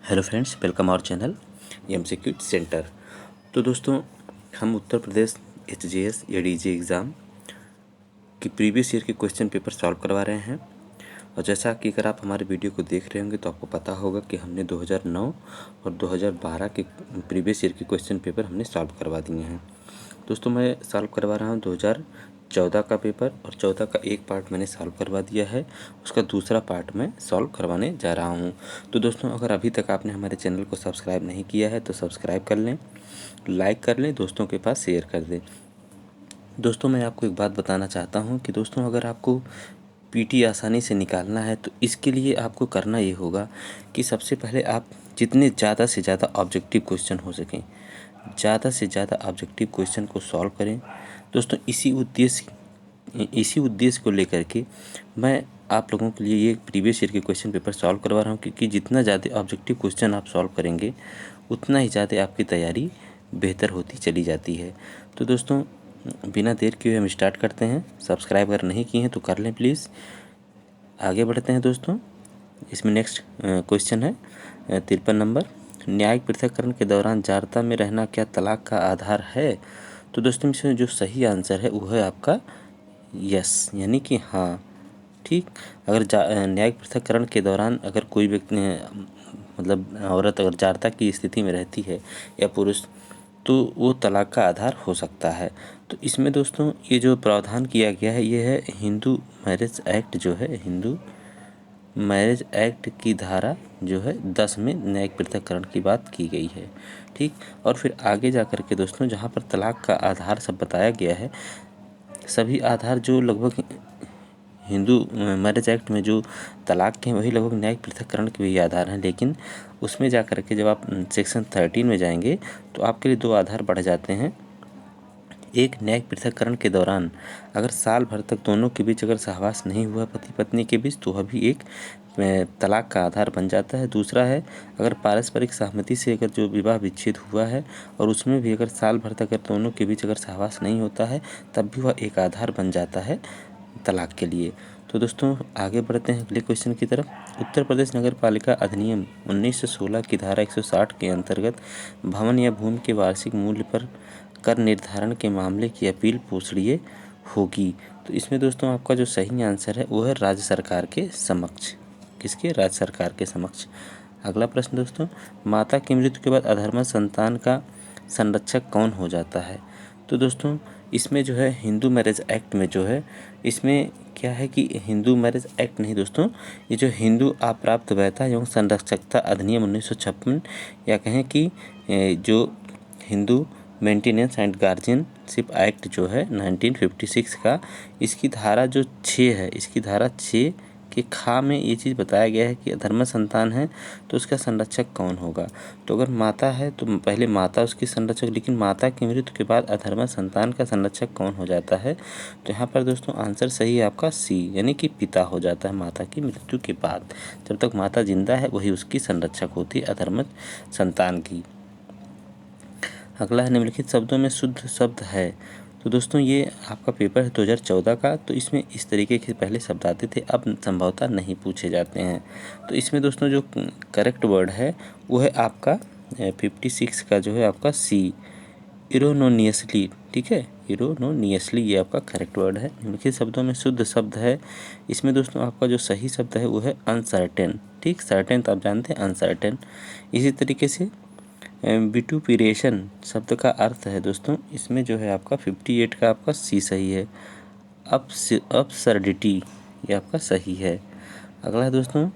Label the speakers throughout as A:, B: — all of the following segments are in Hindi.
A: Hello friends, welcome our channel MCQ centre. तो दोस्तों, हम Uttar Pradesh HGS ADJ exam की प्रीवियस ईयर के क्वेश्चन पेपर सॉल्व करवा रहे हैं। और जैसा कि अगर आप हमारे वीडियो को देख रहे होंगे तो आपको पता होगा कि हमने 2009 और 2012 के प्रीवियस ईयर के क्वेश्चन पेपर हमने सॉल्व करवा दिए हैं। दोस्तों, मैं सॉल्व करवा रहा हूँ 2014 का पेपर, और 14 का एक पार्ट मैंने सॉल्व करवा दिया है, उसका दूसरा पार्ट मैं सॉल्व करवाने जा रहा हूँ। तो दोस्तों, अगर अभी तक आपने हमारे चैनल को सब्सक्राइब नहीं किया है तो सब्सक्राइब कर लें, लाइक कर लें, दोस्तों के पास शेयर कर दें। दोस्तों, मैं आपको एक बात बताना चाहता हूँ कि दोस्तों, अगर आपको पीटी आसानी से निकालना है तो इसके लिए आपको करना ये होगा कि सबसे पहले आप जितने ज़्यादा से ज़्यादा ऑब्जेक्टिव क्वेश्चन हो सकें, ज़्यादा से ज़्यादा ऑब्जेक्टिव क्वेश्चन को सॉल्व करें। दोस्तों, इसी उद्देश्य को लेकर के मैं आप लोगों के लिए ये प्रीवियस ईयर के क्वेश्चन पेपर सॉल्व करवा रहा हूँ, क्योंकि जितना ज़्यादा ऑब्जेक्टिव क्वेश्चन आप सॉल्व करेंगे उतना ही ज़्यादा आपकी तैयारी बेहतर होती चली जाती है। तो दोस्तों, बिना देर किए हम स्टार्ट करते हैं। सब्सक्राइब अगर नहीं किए हैं तो कर लें प्लीज़। आगे बढ़ते हैं दोस्तों। इसमें नेक्स्ट क्वेश्चन है 53 नंबर। न्यायिक पृथक्करण के दौरान जारता में रहना क्या तलाक का आधार है? तो दोस्तों, इसमें जो सही आंसर है वो है आपका यस, यानी कि हाँ। ठीक, अगर न्यायिक पृथक्करण के दौरान अगर कोई व्यक्ति मतलब औरत अगर जारता की स्थिति में रहती है या पुरुष, तो वो तलाक का आधार हो सकता है। तो इसमें दोस्तों ये जो प्रावधान किया गया है ये है हिंदू मैरिज एक्ट, जो है हिंदू मैरिज एक्ट की धारा जो है 10 में न्यायिक पृथक्करण की बात की गई है। ठीक, और फिर आगे जा कर के दोस्तों जहाँ पर तलाक का आधार सब बताया गया है, सभी आधार जो लगभग हिंदू मैरिज एक्ट में जो तलाक के हैं वही लगभग न्यायिक पृथक्करण के भी आधार हैं। लेकिन उसमें जा कर के जब आप सेक्शन 13 में जाएंगे तो आपके लिए 2 आधार बढ़ जाते हैं। एक, न्यायिक पृथक्करण के दौरान अगर साल भर तक दोनों के बीच अगर सहवास नहीं हुआ पति पत्नी के बीच, तो वह भी एक तलाक का आधार बन जाता है। दूसरा है, अगर पारस्परिक सहमति से अगर जो विवाह विच्छेद हुआ है और उसमें भी अगर साल भर तक अगर दोनों के बीच अगर सहवास नहीं होता है, तब भी वह एक आधार बन जाता है तलाक के लिए। तो दोस्तों, आगे बढ़ते हैं अगले क्वेश्चन की तरफ। उत्तर प्रदेश नगर पालिका अधिनियम 1916 की धारा 160 के अंतर्गत भवन या भूमि के वार्षिक मूल्य पर कर निर्धारण के मामले की अपील पोषणीय होगी। तो इसमें दोस्तों आपका जो सही आंसर है वो है राज्य सरकार के समक्ष। किसके? राज्य सरकार के समक्ष। अगला प्रश्न दोस्तों, माता की मृत्यु के बाद अधर्मा संतान का संरक्षक कौन हो जाता है? तो दोस्तों, इसमें जो है हिंदू मैरिज एक्ट में जो है, इसमें क्या है कि हिंदू मैरिज एक्ट नहीं दोस्तों, ये जो हिंदू अप्राप्त वैधता एवं संरक्षकता अधिनियम 1956, या कहें कि जो Hindu maintenance and guardianship act जो है 1956 का, इसकी धारा जो 6 है, इसकी धारा 6 के खा में ये चीज़ बताया गया है कि अधर्म संतान है तो उसका संरक्षक कौन होगा। तो अगर माता है तो पहले माता उसकी संरक्षक, लेकिन माता की मृत्यु के बाद अधर्म संतान का संरक्षक कौन हो जाता है? तो यहाँ पर दोस्तों आंसर सही है आपका सी, यानी कि पिता हो जाता है माता की मृत्यु के बाद। जब तक माता जिंदा है वही उसकी संरक्षक होती है अधर्म संतान की। अगला है, निम्नलिखित शब्दों में शुद्ध शब्द है। तो दोस्तों, ये आपका पेपर है 2014 का, तो इसमें इस तरीके के पहले शब्द आते थे, अब संभवतः नहीं पूछे जाते हैं। तो इसमें दोस्तों जो करेक्ट वर्ड है वो है आपका 56 का जो है आपका सी, इरोनोनियसली। ठीक है, इरोनोनियसली ये आपका करेक्ट वर्ड है। निम्नलिखित शब्दों में शुद्ध शब्द है। इसमें दोस्तों आपका जो सही शब्द है वो है अनसर्टेन। ठीक, सर्टेन तो आप जानते हैं, अनसर्टेन। इसी तरीके से विटुपिरेशन शब्द का अर्थ है दोस्तों, इसमें जो है आपका 58 का आपका सी सही है। अपसर्डिटी ये आपका सही है। अगला है दोस्तों,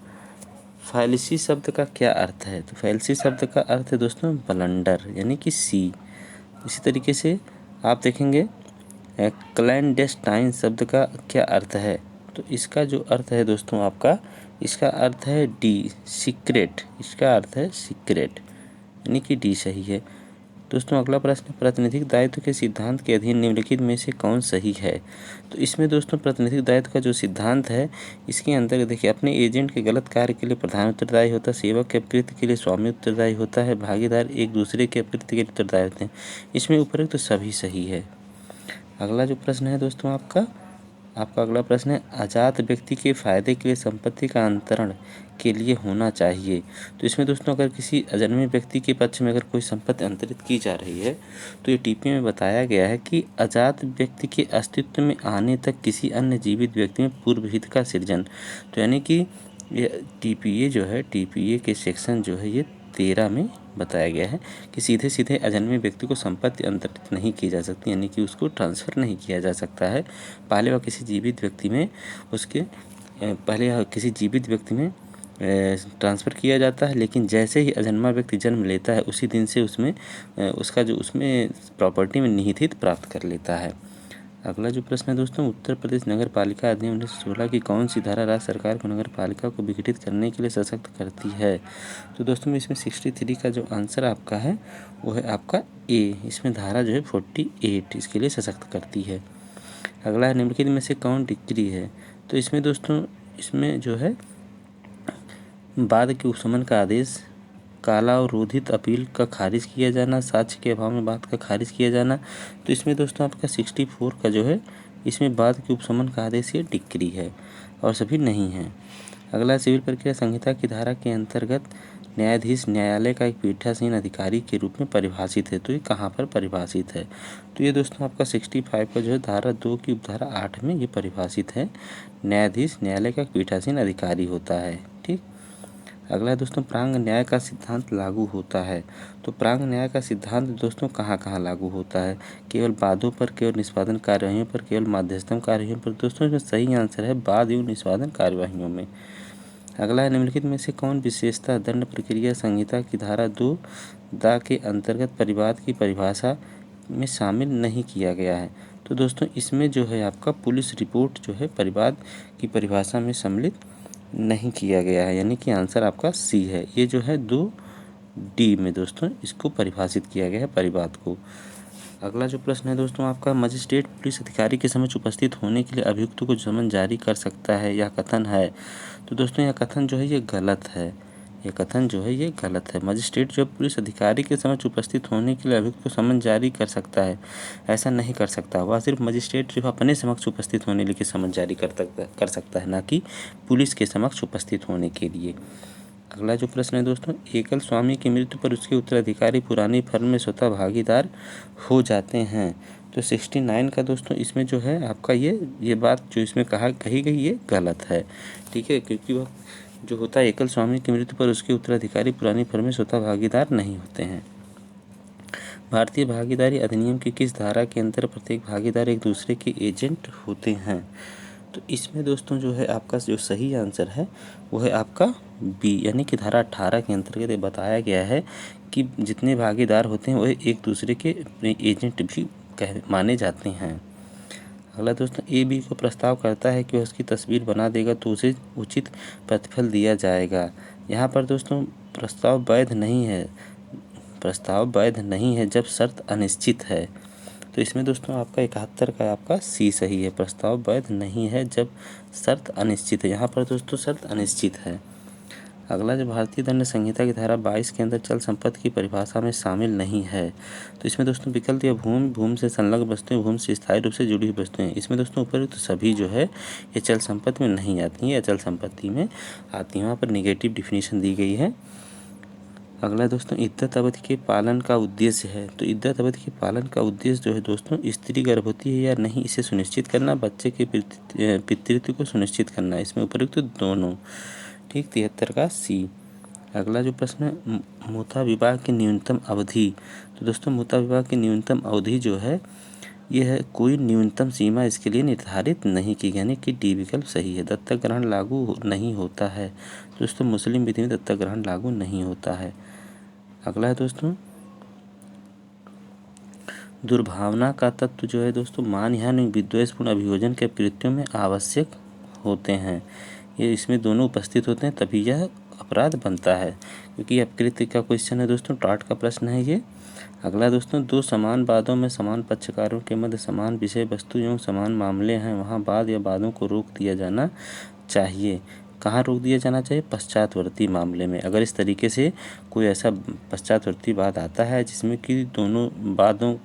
A: फैलिसी शब्द का क्या अर्थ है? तो फैलिसी शब्द का अर्थ है दोस्तों ब्लंडर, यानी कि सी। इसी तरीके से आप देखेंगे क्लैंडेस्टाइन शब्द का क्या अर्थ है? तो इसका जो अर्थ है दोस्तों आपका, इसका अर्थ है डी, सीक्रेट। इसका अर्थ है सीक्रेट, यानी कि डी सही है। दोस्तों, अगला प्रश्न, प्रातिनिधिक दायित्व के सिद्धांत के अधीन निम्नलिखित में से कौन सही है? तो इसमें दोस्तों प्रातिनिधिक दायित्व का जो सिद्धांत है, इसके अंतर्गत देखिए, अपने एजेंट के गलत कार्य के लिए प्रधान उत्तरदायी होता है, सेवक के अपकृत्य के लिए स्वामी उत्तरदायी होता है, भागीदार एक दूसरे के अपकृत्य के लिए उत्तरदायी होते हैं। इसमें उपरोक्त तो सभी सही है। अगला जो प्रश्न है दोस्तों आपका, आपका अगला प्रश्न है, अजात व्यक्ति के फायदे के लिए संपत्ति का अंतरण के लिए होना चाहिए। तो इसमें दोस्तों अगर किसी अजन्मे व्यक्ति के पक्ष में अगर कोई संपत्ति अंतरित की जा रही है तो ये टीपी में बताया गया है कि अजात व्यक्ति के अस्तित्व में आने तक किसी अन्य जीवित व्यक्ति में पूर्व हित का सृजन। तो यानी कि ये टीपीए जो है, टीपीए के सेक्शन जो है ये 13 में बताया गया है कि सीधे सीधे अजन्मे व्यक्ति को संपत्ति अंतरित नहीं की जा सकती, यानी कि उसको ट्रांसफ़र नहीं किया जा सकता है। पहले वह किसी जीवित व्यक्ति में ट्रांसफ़र किया जाता है, लेकिन जैसे ही अजन्मा व्यक्ति जन्म लेता है उसी दिन से उसमें उसका जो उसमें प्रॉपर्टी में निहित हित प्राप्त कर लेता है। अगला जो प्रश्न है दोस्तों, उत्तर प्रदेश नगर पालिका अधिनियम 1916 की कौन सी धारा राज्य सरकार को नगर पालिका को विघटित करने के लिए सशक्त करती है? तो दोस्तों इसमें 63 का जो आंसर आपका है वो है आपका ए। इसमें धारा जो है 48 इसके लिए सशक्त करती है। अगला है, निम्नलिखित में से कौन डिक्री है? तो इसमें दोस्तों इसमें जो है बाद के उपशमन का आदेश, कालावरोधित अपील का खारिज किया जाना, साक्ष्य के अभाव में बात का खारिज किया जाना। तो इसमें दोस्तों आपका 64 का जो है इसमें बाद के उपशमन का आदेश ये डिक्री है और सभी नहीं है। अगला, सिविल प्रक्रिया संहिता की धारा के अंतर्गत न्यायाधीश न्यायालय का एक पीठासीन अधिकारी के रूप में परिभाषित है। तो ये कहाँ पर परिभाषित है? तो ये दोस्तों आपका 65 का जो है धारा 2 की उपधारा 8 में ये परिभाषित है। न्यायाधीश न्यायालय का एक पीठासीन अधिकारी होता है। ठीक। अगला है दोस्तों, प्रांग न्याय का सिद्धांत लागू होता है। तो प्रांग न्याय का सिद्धांत दोस्तों कहाँ कहाँ लागू होता है? केवल वादों पर, केवल निष्पादन कार्यवाहियों पर, केवल मध्यस्थता कार्यवाहियों पर। दोस्तों इसमें सही आंसर है वाद एवं निष्पादन कार्यवाहियों में। अगला है, निम्नलिखित में से कौन विशेषता दंड प्रक्रिया संहिता की धारा 2 दा के अंतर्गत परिवाद की परिभाषा में शामिल नहीं किया गया है? तो दोस्तों इसमें जो है आपका पुलिस रिपोर्ट जो है परिवाद की परिभाषा में सम्मिलित नहीं किया गया है, यानी कि आंसर आपका सी है। ये जो है 2D में दोस्तों इसको परिभाषित किया गया है परिवाद को। अगला जो प्रश्न है दोस्तों आपका, मजिस्ट्रेट पुलिस अधिकारी के समक्ष उपस्थित होने के लिए अभियुक्त को समन जारी कर सकता है, यह कथन है? तो दोस्तों यह कथन जो है ये गलत है। ये कथन जो है ये गलत है। मजिस्ट्रेट जो पुलिस अधिकारी के समक्ष उपस्थित होने के लिए अभियुक्त को समन जारी कर सकता है, ऐसा नहीं कर सकता। वह सिर्फ मजिस्ट्रेट जो अपने समक्ष उपस्थित होने के लिए समन जारी कर सकता है, ना कि पुलिस के समक्ष उपस्थित होने के लिए। अगला जो प्रश्न है दोस्तों, एकल स्वामी की मृत्यु पर उसके उत्तराधिकारी पुरानी फर्म में स्वतः भागीदार हो जाते हैं। तो 69 का दोस्तों इसमें जो है आपका ये बात जो इसमें कही गई ये गलत है। ठीक है, क्योंकि वह जो होता है एकल स्वामी की मृत्यु पर उसके उत्तराधिकारी पुरानी फर्म में स्वतः भागीदार नहीं होते हैं। भारतीय भागीदारी अधिनियम की किस धारा के अंतर्गत प्रत्येक भागीदार एक दूसरे के एजेंट होते हैं? तो इसमें दोस्तों जो है आपका जो सही आंसर है वो है आपका बी, यानी कि धारा 18 के अंतर्गत ये बताया गया है कि जितने भागीदार होते हैं वो एक दूसरे के एजेंट भी माने जाते हैं। अगला दोस्तों, ए बी को प्रस्ताव करता है कि वह उसकी तस्वीर बना देगा तो उसे उचित प्रतिफल दिया जाएगा। यहाँ पर दोस्तों प्रस्ताव वैध नहीं है जब शर्त अनिश्चित है। तो इसमें दोस्तों आपका 71 का आपका सी सही है। प्रस्ताव वैध नहीं है जब शर्त अनिश्चित है। यहाँ पर दोस्तों शर्त अनिश्चित है। अगला, जो भारतीय दंड संहिता की धारा 22 के अंदर चल संपत्ति की परिभाषा में शामिल नहीं है। तो इसमें दोस्तों विकल्प या भूमि से संलग्न वस्तुएं, भूमि से स्थायी रूप से जुड़ी हुई वस्तुएं। इसमें दोस्तों उपयुक्त तो सभी जो है ये चल संपत्ति में नहीं आती हैं, अचल संपत्ति में आती हैं। वहाँ पर निगेटिव डिफिनीशन दी गई है। अगला दोस्तों, इद्दत अवधि के पालन का उद्देश्य है। तो इद्दत अवधि के पालन का उद्देश्य जो है दोस्तों स्त्री गर्भवती है या नहीं इसे सुनिश्चित करना, बच्चे के पितृत्व को सुनिश्चित करना। इसमें उपयुक्त दोनों। ठीक, 73 का सी। अगला जो प्रश्न है, मूथा विवाह की न्यूनतम अवधि। तो दोस्तों मूथा विवाह की न्यूनतम अवधि जो है यह है कोई न्यूनतम सीमा इसके लिए निर्धारित नहीं की गई, यानी कि डी विकल्प सही है। दत्तक ग्रहण लागू नहीं होता है। दोस्तों मुस्लिम विधि में दत्तक ग्रहण लागू नहीं होता है। अगला है दोस्तों, दुर्भावना का तत्व जो है दोस्तों मानहानि विद्वेषपूर्ण अभियोजन के कृत्यों में आवश्यक होते हैं। ये इसमें दोनों उपस्थित होते हैं तभी यह अपराध बनता है, क्योंकि अपकृत्य का क्वेश्चन है दोस्तों, टाट का प्रश्न है ये। अगला दोस्तों, दो समान वादों में समान पक्षकारों के मध्य समान विषय वस्तु एवं समान मामले हैं, वहाँ वाद या वादों को रोक दिया जाना चाहिए। कहाँ रोक दिया जाना चाहिए? पश्चातवर्ती मामले में। अगर इस तरीके से कोई ऐसा पश्चातवर्ती वाद आता है जिसमें कि दोनों वादों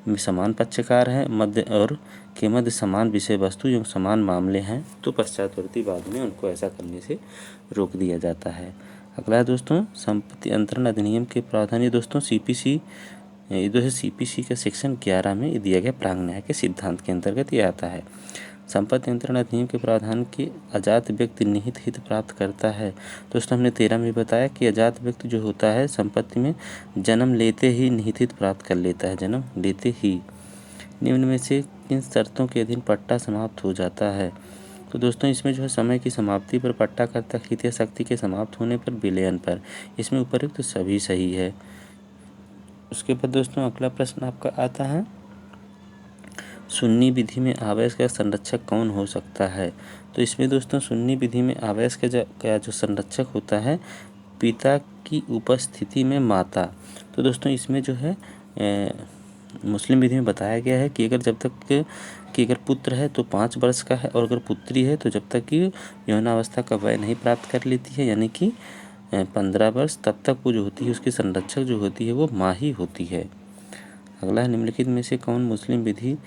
A: में समान पक्षकार हैं मध्य और के मध्य समान विषय वस्तु एवं समान मामले हैं तो पश्चातवर्ती बाद में उनको ऐसा करने से रोक दिया जाता है। अगला है दोस्तों संपत्ति अंतरण अधिनियम के प्रावधान। ये दोस्तों सीपीसी के सेक्शन 11 में ये दिया गया प्रांग न्याय के सिद्धांत के अंतर्गत ये आता है। संपत्ति अंतरण अधिनियम के प्रावधान के अजात व्यक्ति निहित हित प्राप्त करता है। दोस्तों हमने 13 में बताया कि अजात व्यक्ति जो होता है संपत्ति में जन्म लेते ही निहित हित प्राप्त कर लेता है, जन्म लेते ही। निम्न में से किन शर्तों के अधीन पट्टा समाप्त हो जाता है? तो दोस्तों इसमें जो है समय की समाप्ति पर, पट्टाकर्ता हित या शक्ति के समाप्त होने पर, विलयन पर। इसमें उपरोक्त तो सभी सही है। उसके बाद दोस्तों अगला प्रश्न आपका आता है, सुन्नी विधि में आवास का संरक्षक कौन हो सकता है? तो इसमें दोस्तों सुन्नी विधि में आवास का जो संरक्षक होता है पिता की उपस्थिति में माता। तो दोस्तों इसमें जो है मुस्लिम विधि में बताया गया है कि अगर पुत्र है तो 5 वर्ष का है, और अगर पुत्री है तो जब तक कि यौनावस्था का वय नहीं प्राप्त कर लेती है यानी कि 15 वर्ष, तब तक वो जो होती है उसकी संरक्षक जो होती है वो माँ ही होती है। अगला है निम्नलिखित में से कौन मुस्लिम विधि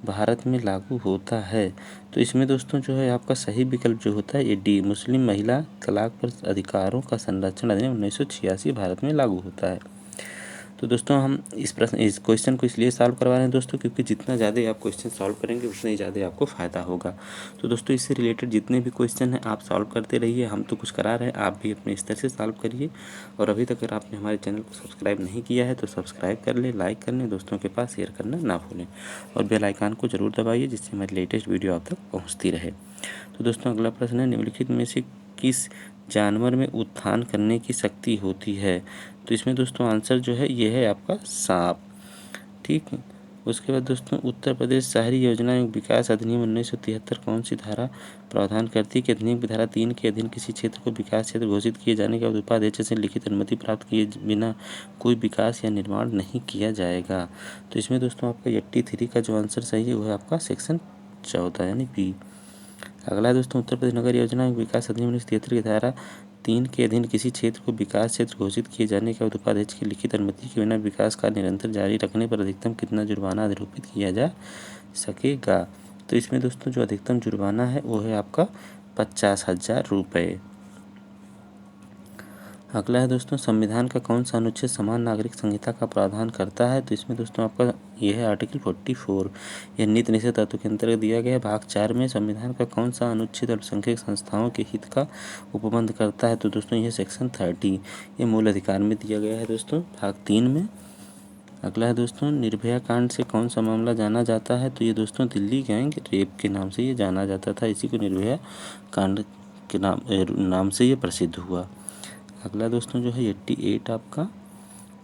A: भारत में लागू होता है? तो इसमें दोस्तों जो है आपका सही विकल्प जो होता है ये डी, मुस्लिम महिला तलाक पर अधिकारों का संरक्षण अधिनियम 1986 भारत में लागू होता है। तो दोस्तों हम इस क्वेश्चन को इसलिए सॉल्व करवा रहे हैं दोस्तों क्योंकि जितना ज़्यादा आप क्वेश्चन सॉल्व करेंगे उतना ही ज़्यादा आपको फ़ायदा होगा। तो दोस्तों इससे रिलेटेड जितने भी क्वेश्चन हैं आप सॉल्व करते रहिए, हम तो कुछ करा रहे हैं, आप भी अपने स्तर से सॉल्व करिए। और अभी तक अगर आपने हमारे चैनल को सब्सक्राइब नहीं किया है तो सब्सक्राइब कर लें, लाइक कर लें, दोस्तों के पास शेयर करना ना भूलें, और बेल आइकन को ज़रूर दबाइए जिससे हमारी लेटेस्ट वीडियो आप तक पहुँचती रहे। तो दोस्तों अगला प्रश्न है, निम्नलिखित में से किस जानवर में उत्थान करने की शक्ति होती है? तो इसमें दोस्तों आंसर जो है ये है आपका सांप। ठीक है। उसके बाद दोस्तों उत्तर प्रदेश शहरी योजना एवं विकास अधिनियम 1973 कौन सी धारा प्रावधान करती है कि अधिनियम की धारा 3 के अधीन किसी क्षेत्र को विकास क्षेत्र घोषित किए जाने के बाद उपाध्यक्ष से लिखित अनुमति प्राप्त किए बिना कोई विकास या निर्माण नहीं किया जाएगा? तो इसमें दोस्तों आपका 83 का जो आंसर सही है वो है आपका सेक्शन 14 यानी बी। अगला है दोस्तों उत्तर प्रदेश नगर योजना एवं विकास अधिनियम 1973 की धारा 3 के अधीन किसी क्षेत्र को विकास क्षेत्र घोषित किए जाने के बाद उपाध्यक्ष की लिखित अनुमति के बिना विकास कार्य निरंतर जारी रखने पर अधिकतम कितना जुर्माना आरोपित किया जा सकेगा? तो इसमें दोस्तों जो अधिकतम जुर्माना है वो है आपका 50,000 रुपये। अगला है दोस्तों संविधान का कौन सा अनुच्छेद समान नागरिक संहिता का प्रावधान करता है? तो इसमें दोस्तों आपका यह है आर्टिकल 44। यह नीति निषेध तत्व के अंतर्गत दिया गया है। भाग 4 में संविधान का कौन सा अनुच्छेद अल्पसंख्यक संस्थाओं के हित का उपबंध करता है? तो दोस्तों यह सेक्शन 30 ये मूल अधिकार में दिया गया है दोस्तों भाग 3 में। अगला है दोस्तों निर्भया कांड से कौन सा मामला जाना जाता है? तो ये दोस्तों दिल्ली गैंग रेप के नाम से ये जाना जाता था, इसी को निर्भया कांड के नाम से ये प्रसिद्ध हुआ। अगला दोस्तों जो है 88 आपका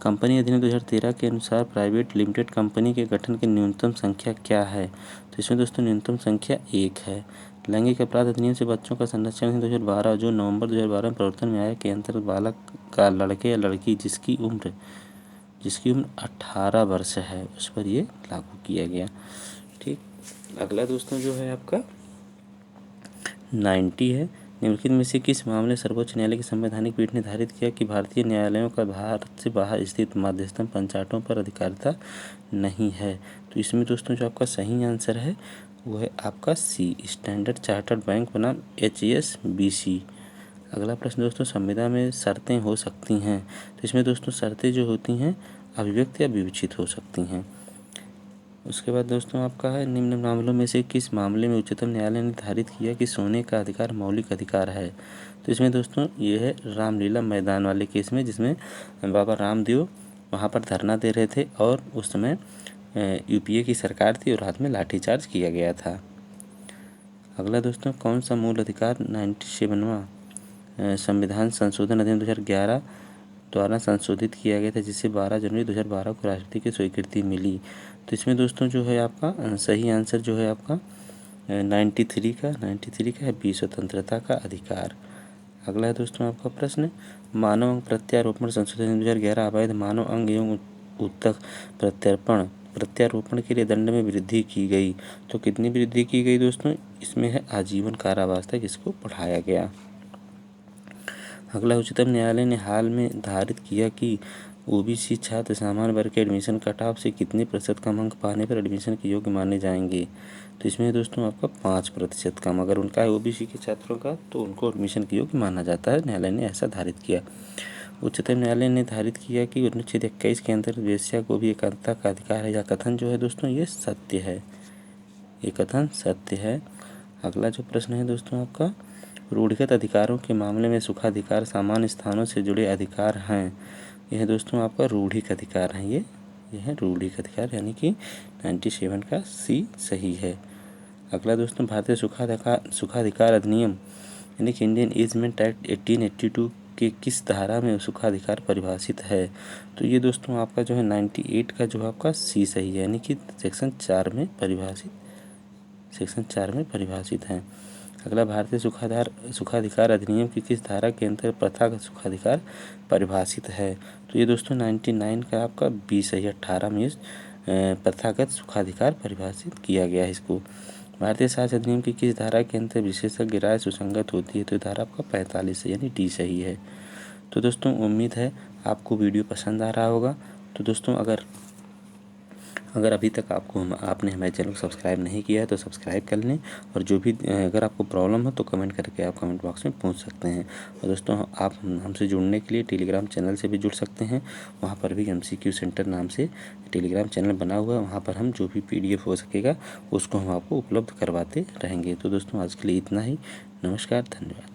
A: कंपनी अधिनियम 2013 के अनुसार प्राइवेट लिमिटेड कंपनी के गठन की न्यूनतम संख्या क्या है? तो इसमें दोस्तों न्यूनतम संख्या 1 है। लैंगिक अपराध अधिनियम से बच्चों का संरक्षण 2012 जो नवंबर 2012 में प्रवर्तन में आया के अंतर्गत बालक का लड़के या लड़की जिसकी उम्र 18 वर्ष है उस पर ये लागू किया गया। ठीक। अगला दोस्तों जो है आपका 90 है। निम्नलिखित में से किस मामले सर्वोच्च न्यायालय की संवैधानिक पीठ ने निर्धारित किया कि भारतीय न्यायालयों का भारत से बाहर स्थित मध्यस्थता पंचायतों पर अधिकारिता नहीं है? तो इसमें दोस्तों जो आपका सही आंसर है वो है आपका सी, स्टैंडर्ड चार्टर्ड बैंक बनाम HSBC। अगला प्रश्न दोस्तों संविदा में शर्तें हो सकती हैं? तो इसमें दोस्तों शर्तें जो होती हैं अभिव्यक्त या विवेचित हो सकती हैं। उसके बाद दोस्तों आपका है निम्न मामलों में से किस मामले में उच्चतम न्यायालय ने निर्धारित किया कि सोने का अधिकार मौलिक अधिकार है? तो इसमें दोस्तों ये है रामलीला मैदान वाले केस में जिसमें बाबा रामदेव वहाँ पर धरना दे रहे थे और उस समय UPA की सरकार थी और हाथ में लाठीचार्ज किया गया था। अगला दोस्तों कौन सा मूल अधिकार 97वां संविधान संशोधन अधिनियम 2011 द्वारा संशोधित किया गया था जिससे 12 जनवरी 2012 को राष्ट्रपति की स्वीकृति मिली? तो इसमें दोस्तों जो है आपका सही आंसर जो है आपका 93 का है बी, स्वतंत्रता का अधिकार। अगला है दोस्तों आपका प्रश्न मानव अंग प्रत्यारोपण संशोधन 2011 अवैध मानव अंग एवं ऊतक प्रत्यारोपण के लिए दंड में वृद्धि की गई। तो कितनी वृद्धि की गई दोस्तों? इसमें है आजीवन कारावास तक इसको बढ़ाया गया। अगला उच्चतम न्यायालय ने हाल में निर्धारित किया कि ओबीसी छात्र सामान्य वर्ग के एडमिशन कट ऑफ से कितने प्रतिशत कम अंक पाने पर एडमिशन के योग्य माने जाएंगे। तो इसमें दोस्तों आपका 5% कम अगर उनका है ओबीसी के छात्रों का तो उनको एडमिशन के योग्य माना जाता है। न्यायालय ने ऐसा धारित किया। उच्चतम न्यायालय ने धारित किया कि अनुच्छेद 21 के अंतर्गत वेश्या को भी एकांतता का अधिकार है। यह कथन जो है दोस्तों ये सत्य है, ये कथन सत्य है। अगला जो प्रश्न है दोस्तों आपका, रूढ़िगत अधिकारों के मामले में सुखाधिकार सामान्य स्थानों से जुड़े अधिकार हैं। यह दोस्तों आपका रूढ़िक अधिकार है। ये है रूढ़िक अधिकार, यानी कि 97 का सी सही है। अगला दोस्तों, भारतीय सुखाधिकार अधिनियम यानी कि इंडियन एजमेंट एक्ट 1882 के किस धारा में सुखाधिकार परिभाषित है। तो ये दोस्तों आपका जो है 98 का जो आपका सी सही है, यानी कि सेक्शन 4 में परिभाषित है। अगला, भारतीय सुखाधिकार अधिनियम की किस धारा के अंतर्गत प्रथागत सुखाधिकार परिभाषित है। तो ये दोस्तों 99 का आपका बी सही, 18 में प्रथागत सुखाधिकार परिभाषित किया गया है इसको। भारतीय साक्ष्य अधिनियम की किस धारा के अंतर्गत विशेषज्ञ राय सुसंगत होती है। तो धारा आपका 45 है, यानी डी सही है। तो दोस्तों उम्मीद है आपको वीडियो पसंद आ रहा होगा। तो दोस्तों अगर अभी तक आपने हमारे चैनल को सब्सक्राइब नहीं किया है तो सब्सक्राइब कर लें, और जो भी अगर आपको प्रॉब्लम हो तो कमेंट करके आप कमेंट बॉक्स में पूछ सकते हैं। और दोस्तों आप हमसे जुड़ने के लिए टेलीग्राम चैनल से भी जुड़ सकते हैं। वहाँ पर भी MCQ सेंटर नाम से टेलीग्राम चैनल बना हुआ है। वहाँ पर हम जो भी PDF हो सकेगा उसको हम आपको उपलब्ध करवाते रहेंगे। तो दोस्तों आज के लिए इतना ही। नमस्कार, धन्यवाद।